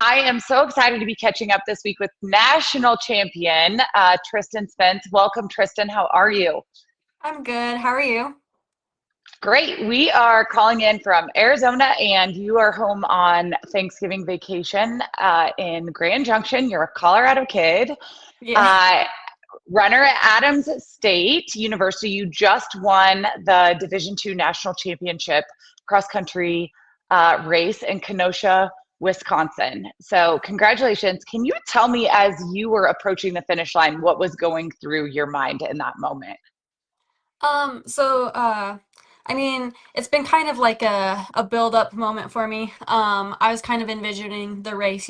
I am so excited to be catching up this week with national champion Tristian Spence. Welcome, Tristan. How are you? I'm good. How are you? Great. We are calling in from Arizona, and you are home on Thanksgiving vacation in Grand Junction. You're a Colorado kid, Yeah. uh, runner at Adams State University. You just won the Division II national championship cross country race in Kenosha, Wisconsin. So, congratulations. Can you tell me, as you were approaching the finish line, what was going through your mind in that moment? So I mean, it's been kind of like a build-up moment for me. I was kind of envisioning the race,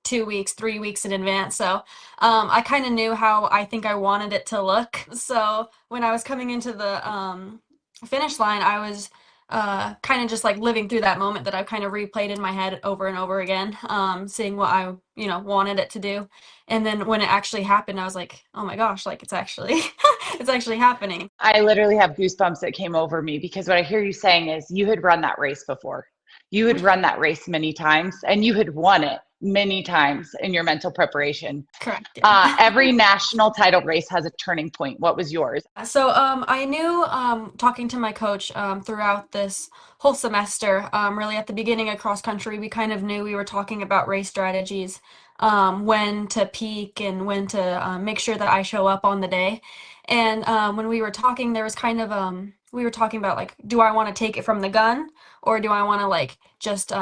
2 weeks, 3 weeks in advance. So, I kind of knew how I think I wanted it to look. So when I was coming into the finish line, I was kind of just like living through that moment that I've kind of replayed in my head over and over again, seeing what I, wanted it to do. And then when it actually happened, I was like, oh my gosh, like it's actually it's actually happening. I literally have goosebumps that came over me because what I hear you saying is you had run that race before. You had run that race many times and you had won it many times in your mental preparation. Correct, yeah. Every national title race has a turning point. What was yours? So I knew talking to my coach throughout this whole semester, really at the beginning of cross country, we kind of knew we were talking about race strategies, when to peak and when to make sure that I show up on the day. And when we were talking, there was kind of we were talking about like, do I want to take it from the gun or do I want to like just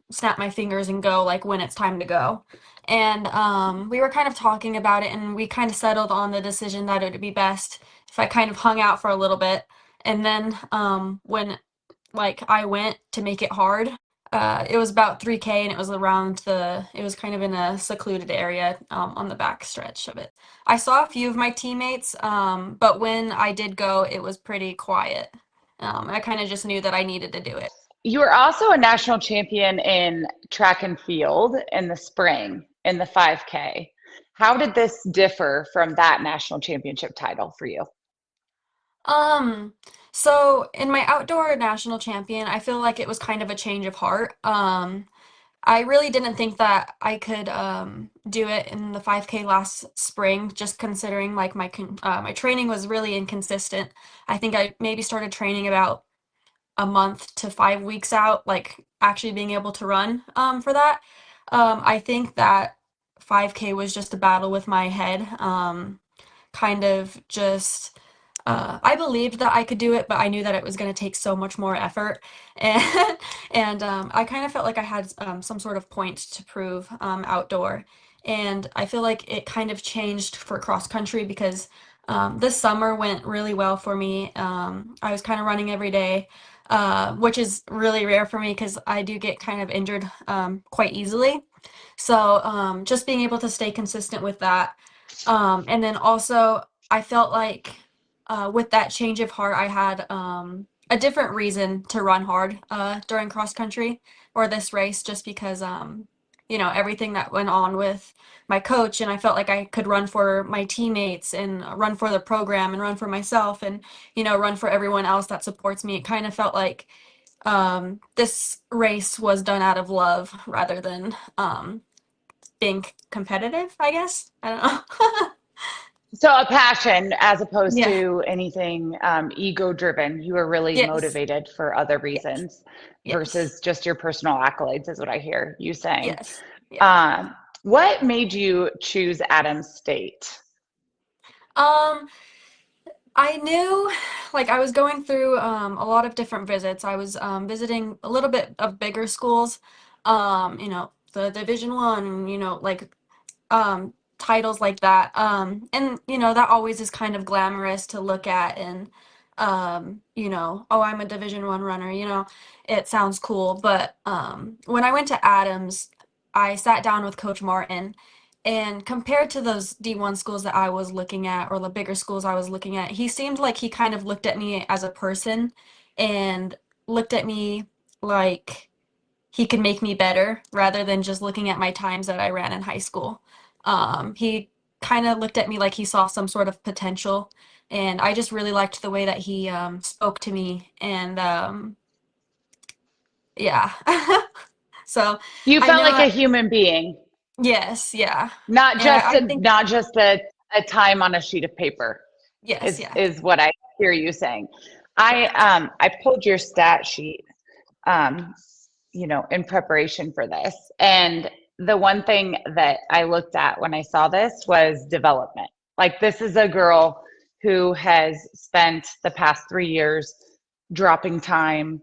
snap my fingers and go like when it's time to go? And we were kind of talking about it, and we kind of settled on the decision that it would be best if I kind of hung out for a little bit. And then when like I went to make it hard, it was about 3K, and it was it was kind of in a secluded area on the back stretch of it. I saw a few of my teammates, but when I did go, it was pretty quiet. I kind of just knew that I needed to do it. You were also a national champion in track and field in the spring in the 5K. How did this differ from that national championship title for you? Um, so in my outdoor national champion, I feel like it was kind of a change of heart. I really didn't think that I could do it in the 5K last spring, just considering like my training was really inconsistent. I think I maybe started training about a month to 5 weeks out, like actually being able to run for that. I think that 5K was just a battle with my head, kind of just. I believed that I could do it, but I knew that it was going to take so much more effort, and I kind of felt like I had some sort of point to prove outdoor, and I feel like it kind of changed for cross country because this summer went really well for me. I was kind of running every day, which is really rare for me because I do get kind of injured quite easily. So just being able to stay consistent with that. And then also, I felt like with that change of heart, I had a different reason to run hard during cross country or this race, just because, everything that went on with my coach. And I felt like I could run for my teammates and run for the program and run for myself and, run for everyone else that supports me. It kind of felt like this race was done out of love rather than being competitive, I guess. I don't know. So a passion as opposed Yeah. to anything ego driven. You were really Yes. motivated for other Yes. reasons Yes. versus just your personal accolades, is what I hear you saying. Yes. Yeah. Um, what made you choose Adams State? Um, I knew, like, I was going through a lot of different visits. I was visiting a little bit of bigger schools, the Division I, like titles like that. And that always is kind of glamorous to look at, and oh, I'm a Division I runner. It sounds cool. But when I went to Adams, I sat down with Coach Martin. And compared to those D1 schools that I was looking at, or the bigger schools I was looking at, he seemed like he kind of looked at me as a person and looked at me like he could make me better rather than just looking at my times that I ran in high school. He kind of looked at me like he saw some sort of potential, and I just really liked the way that he spoke to me. And yeah. So You I felt know like a human being, yes, yeah. not And just I think a time on a sheet of paper, yes, yeah. is what I hear you saying. Correct. I pulled your stat sheet, um, in preparation for this. And the one thing that I looked at when I saw this was development. Like, this is a girl who has spent the past 3 years dropping time,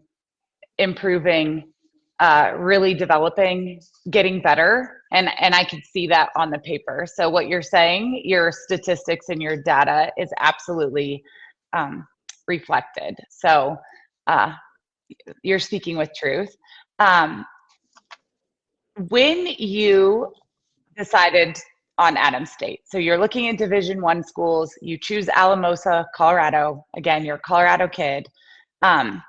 improving, really developing, getting better. And I could see that on the paper. So what you're saying, your statistics and your data is absolutely reflected. So uh, you're speaking with truth. Um, when you decided on Adams State, so you're looking at Division I schools, you choose Alamosa, Colorado. Again, you're a Colorado kid. Um,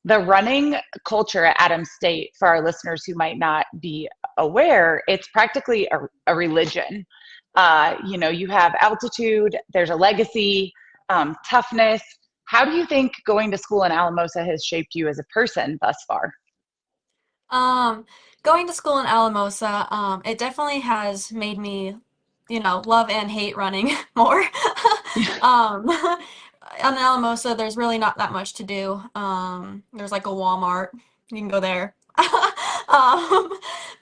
the running culture at Adams State, for our listeners who might not be aware, it's practically a religion. You have altitude, there's a legacy, toughness. How do you think going to school in Alamosa has shaped you as a person thus far? Um, Going to school in Alamosa, it definitely has made me, love and hate running more. Um, on Alamosa, there's really not that much to do. There's like a Walmart. You can go there.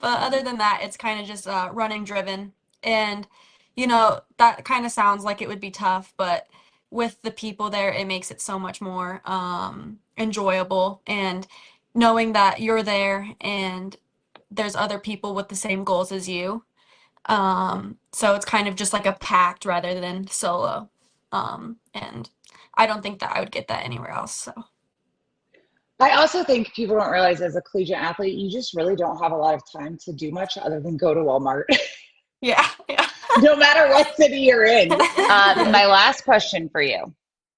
But other than that, it's kind of just running driven. And, that kind of sounds like it would be tough, but with the people there, it makes it so much more enjoyable. And knowing that you're there and there's other people with the same goals as you. So it's kind of just like a pact rather than solo. And I don't think that I would get that anywhere else. So I also think people don't realize, as a collegiate athlete, you just really don't have a lot of time to do much other than go to Walmart, yeah, yeah. no matter what city you're in. My last question for you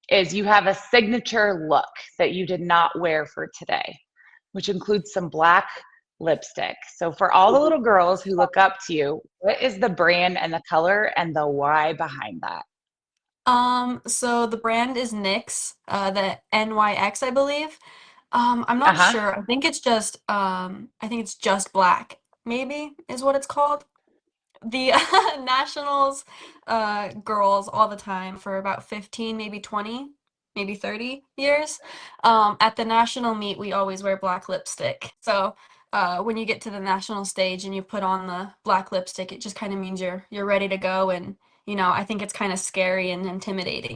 is, you have a signature look that you did not wear for today, which includes some black lipstick. So for all the little girls who look up to you, what is the brand and the color and the why behind that? So the brand is NYX, the NYX, I believe. I'm not Uh-huh. sure. I think it's just black, maybe is what it's called. The nationals girls all the time for about 15, maybe 20, maybe 30 years. At the national meet, we always wear black lipstick. So when you get to the national stage and you put on the black lipstick, it just kind of means you're ready to go. And I think it's kind of scary and intimidating.